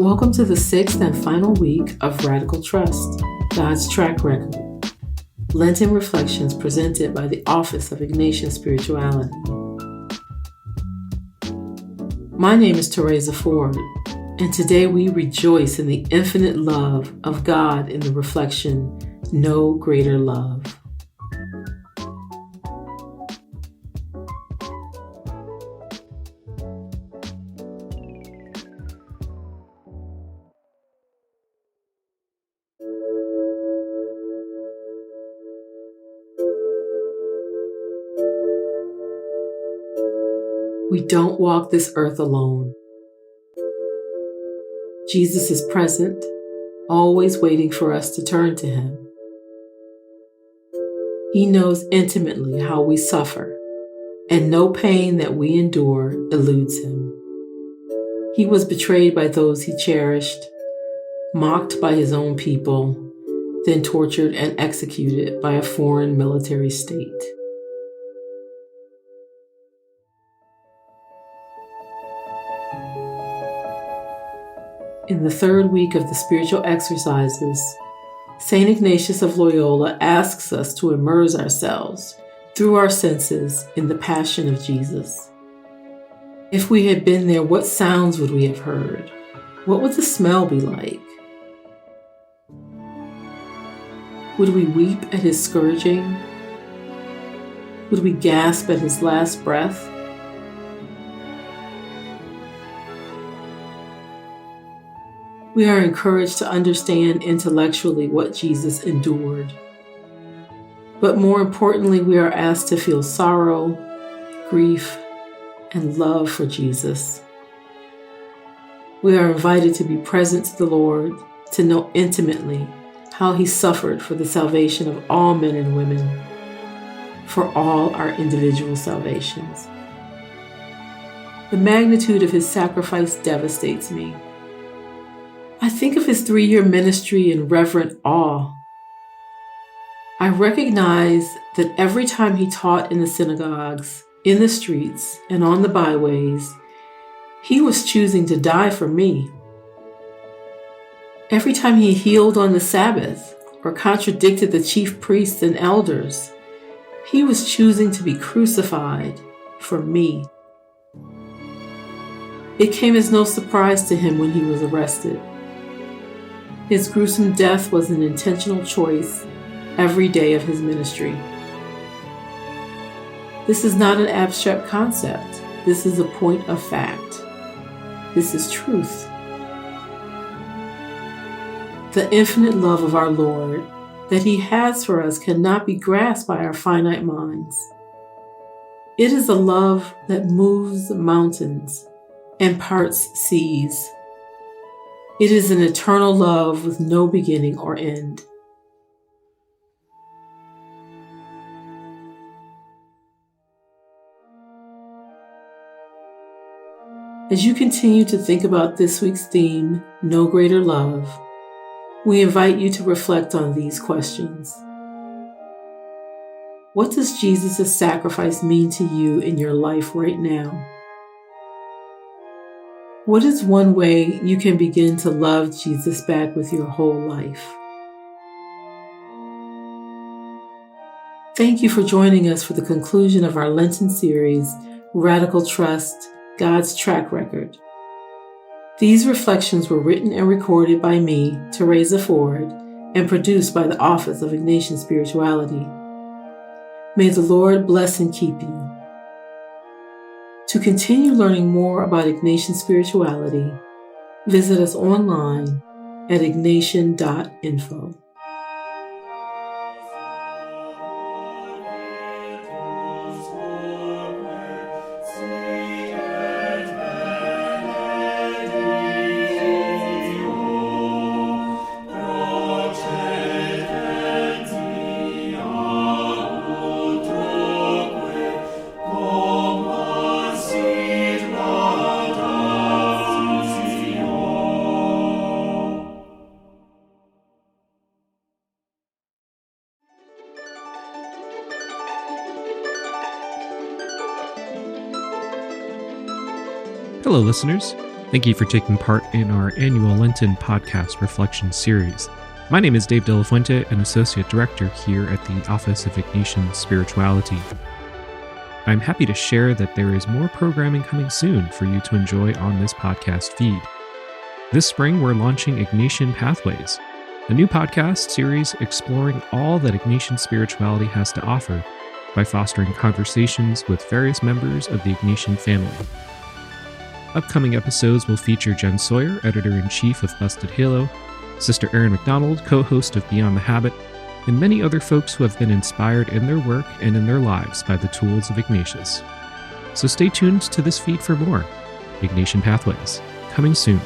Welcome to the sixth and final week of Radical Trust, God's Track Record. Lenten Reflections presented by the Office of Ignatian Spirituality. My name is Teresa Ford, and today we rejoice in the infinite love of God in the reflection, No Greater Love. We don't walk this earth alone. Jesus is present, always waiting for us to turn to Him. He knows intimately how we suffer, and no pain that we endure eludes Him. He was betrayed by those He cherished, mocked by His own people, then tortured and executed by a foreign military state. In the third week of the spiritual exercises, St. Ignatius of Loyola asks us to immerse ourselves through our senses in the Passion of Jesus. If we had been there, what sounds would we have heard? What would the smell be like? Would we weep at His scourging? Would we gasp at His last breath? We are encouraged to understand intellectually what Jesus endured. But more importantly, we are asked to feel sorrow, grief, and love for Jesus. We are invited to be present to the Lord, to know intimately how He suffered for the salvation of all men and women, for all our individual salvations. The magnitude of His sacrifice devastates me. I think of His 3-year ministry in reverent awe. I recognize that every time He taught in the synagogues, in the streets, and on the byways, He was choosing to die for me. Every time He healed on the Sabbath or contradicted the chief priests and elders, He was choosing to be crucified for me. It came as no surprise to Him when He was arrested. His gruesome death was an intentional choice every day of His ministry. This is not an abstract concept. This is a point of fact. This is truth. The infinite love of our Lord that He has for us cannot be grasped by our finite minds. It is a love that moves mountains and parts seas. It is an eternal love with no beginning or end. As you continue to think about this week's theme, No Greater Love, we invite you to reflect on these questions. What does Jesus' sacrifice mean to you in your life right now? What is one way you can begin to love Jesus back with your whole life? Thank you for joining us for the conclusion of our Lenten series, Radical Trust, God's Track Record. These reflections were written and recorded by me, Teresa Ford, and produced by the Office of Ignatian Spirituality. May the Lord bless and keep you. To continue learning more about Ignatian spirituality, visit us online at ignatian.info. Hello, listeners. Thank you for taking part in our annual Lenten podcast reflection series. My name is Dave De La Fuente, an Associate Director here at the Office of Ignatian Spirituality. I'm happy to share that there is more programming coming soon for you to enjoy on this podcast feed. This spring, we're launching Ignatian Pathways, a new podcast series exploring all that Ignatian spirituality has to offer by fostering conversations with various members of the Ignatian family. Upcoming episodes will feature Jen Sawyer, Editor-in-Chief of Busted Halo, Sister Erin McDonald, co-host of Beyond the Habit, and many other folks who have been inspired in their work and in their lives by the tools of Ignatius. So stay tuned to this feed for more. Ignatian Pathways, coming soon.